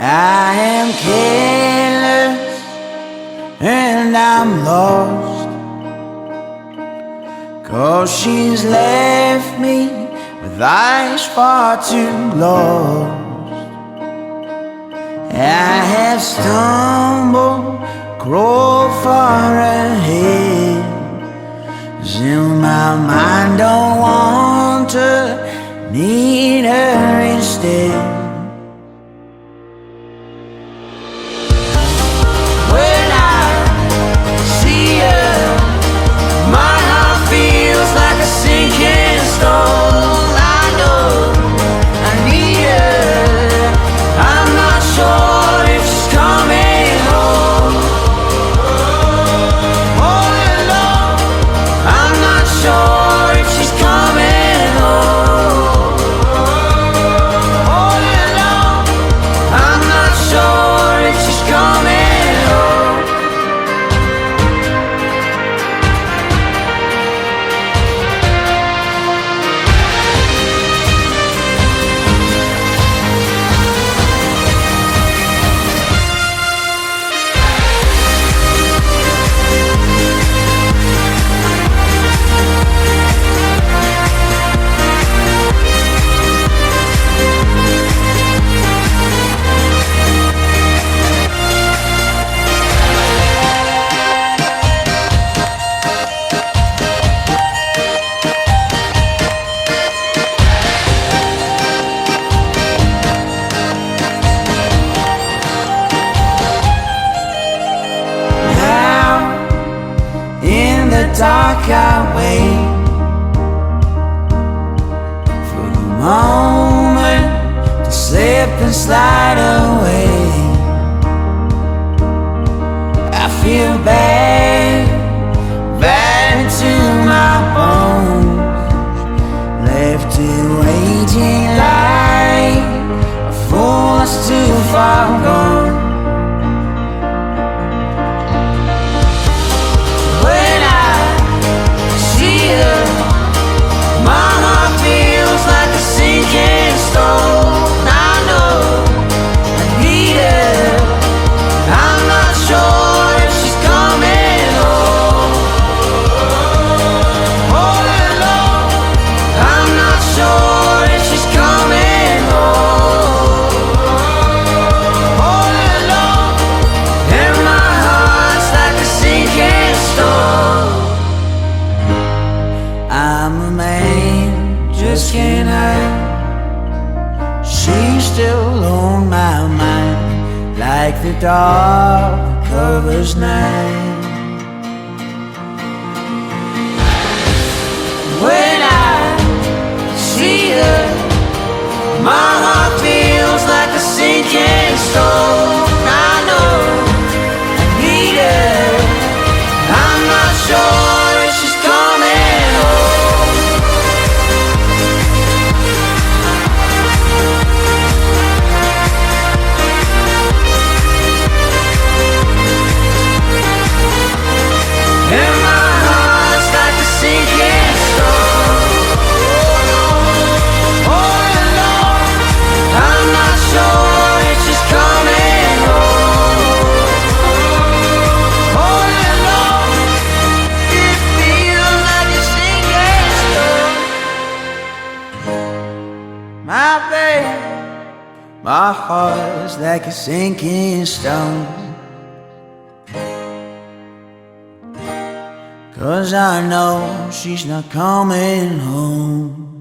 I am careless and I'm lost, 'cause she's left me with eyes far too lost. I have stumbled, crawled far ahead, 'cause in my mind don't want to need her instead. When I see her, my heart feels like a sinking stone. I know I need her. I'm not sure if she's coming home. All alone, I'm not sure if she's coming home. All alone, I'm not sure if she's coming home. Dark, I wait for the moment to slip and slide away. I feel bad, bad to my bones, left to waiting like a fool that's too far gone. My heart feels like a sinking stone. I know I need her. I'm not sure if she's coming home. All alone, I'm not sure if she's coming home. All alone, and my heart's like a sinking stone. I'm a man, just can't hide. She's still on my mind, like the dark that covers night. When I see her, my heart feels like a sinking stone. I know I need her. I'm not sure if she's coming home. And my heart's like a sinking stone. All alone, I'm not sure if she's coming home. All alone, it feels like a sinking stone. My babe, my heart's like a sinking stone. 'Cause I know she's not coming home.